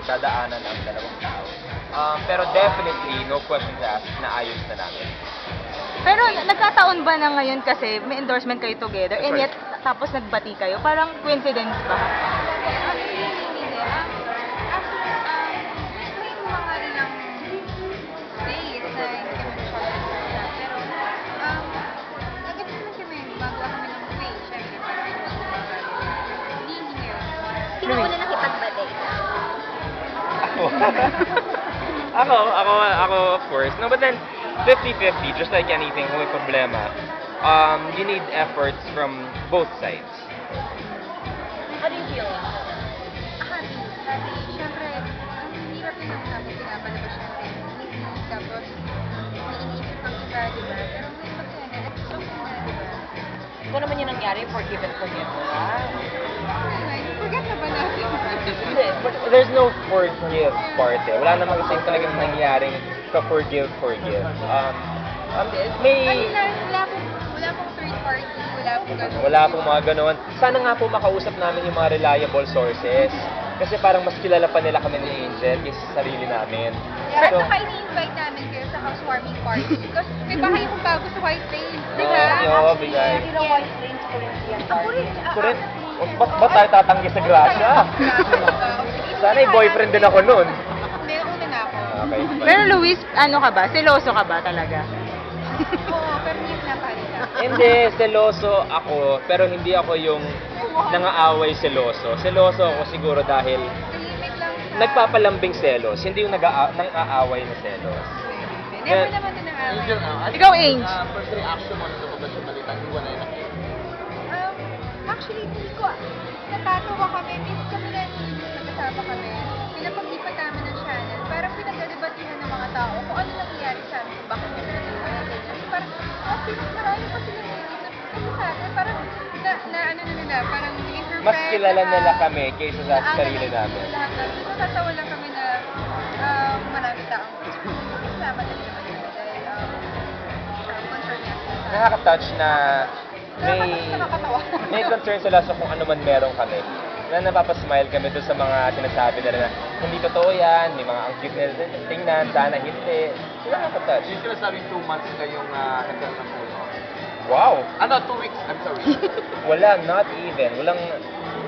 pinagdadaanan ang dalawang tao. Pero definitely, no questions asked, naayos na namin. Pero nagkataon ba na ngayon kasi may endorsement kayo together and Sorry. yet tapos nagbati kayo? Parang coincidence ba? Sino una nakipagbati? Ako, of course. No, but then, 50-50, just like anything, kung may problema, you need efforts from both sides. How do you feel? Happy. Siyempre, ang hirap din ang namin pinapalabas natin. Tapos, may iniisip ang iba, di ba? Pero ngayon masaya na, it's okay na, di ba? Ito naman yung nangyari, forgive and forget. Ayun, forget na ba natin? Hindi, but there's no forgive part eh. Wala namang kasi talagang nangyaring ka-forgive. May... Wala pong third party, wala pong gano'n. Wala pong mga ganoon. Sana nga po makausap namin yung mga reliable sources. Kasi parang mas kilala pa nila kami ni Angel kaysa sa sarili namin. Kaya So, saka ini-invite namin kayo sa housewarming party. Because may bahay akong bago sa White Plains, di ba? Oo, bigay. Hindi na White Plains, Corinthian Ako rin. Kuret, ba't tayo tatanggi sa Gracia? Sana yung boyfriend din ako nun. Hindi, una na ako. Okay. Pero Luis, ano ka ba? Seloso ka ba talaga? Oo, pero hindi na palita. Hindi, seloso ako, pero hindi ako yung nangaaway seloso. Seloso ako siguro dahil Limit lang sa... nagpapalambing selos, hindi yung nang-aaway na selos. Never naman din ang away. Ikaw, Ange. First reaction mo nung lumabas yung balitang hiwalay na kayo. Actually, hindi ko, natatawa kami, minsan kami na nagkasama kami, pinapag-ipat namin ng channel, parang pinagdadebatihan ng mga tao kung ano nangyayari sa amin, kung bakit kami nag-iwala, ganyan. So, parang, marami pa sila nag-iisip, kasi sa atin, parang, ano na nila, parang naging perfect. Mas kilala nila kami kaysa sa sarili namin. Lahat namin, natatawa lang kami na marami taong kasama na rin naman nila dahil concern niya sila sa amin. Nakaka-touch na Nakakatawa. may concern sila sa kung ano man meron kami. Na napapasmile kami doon sa mga sinasabi nila na hindi totoo yan, may mga ang cute nila tingnan, sana hindi. Sila nakaka-touch. Yung sinasabing 2 months kayong nagkaroon ng puno. Wow! Ano, 2 weeks? I'm sorry. Wala, not even. Walang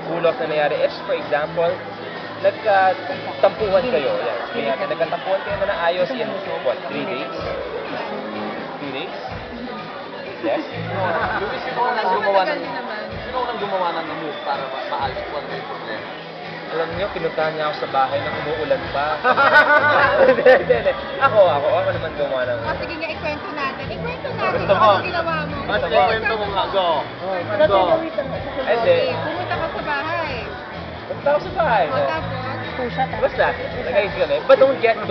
ulot na nangyari. If, for example, nagkatampuhan kayo, yan, sabihin natin, nagkatampuhan kayo na naayos in, what, 3 days? 2 days? Yes? Luis, sino ang gumawa ng... Matagal din naman. Sino ang gumawa ng move para maayos kung ano yung problema? Alam niyo, pinuntahan niya ako sa bahay na umuulan pa. Hindi. Ako naman gumawa ng... O, sige nga, ikwento natin. Ikwento natin Gusto kung mo? ano ginawa mo. Ano, kwento mo nga, go. Go. Hindi. Pumunta ka sa bahay. Punta ako sa bahay. O, tapos, Basta, nag-ayos kami. But don't get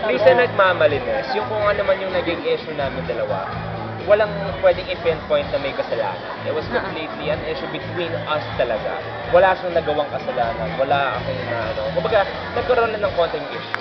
Please na nagmamalinis. Yung kung ano man yung naging issue namin dalawa, walang pwedeng i-pinpoint na may kasalanan. It was completely an issue between us talaga. Wala siyang nagawang kasalanan. Wala akong kumbaga, nagkaroon lang ng konting issue.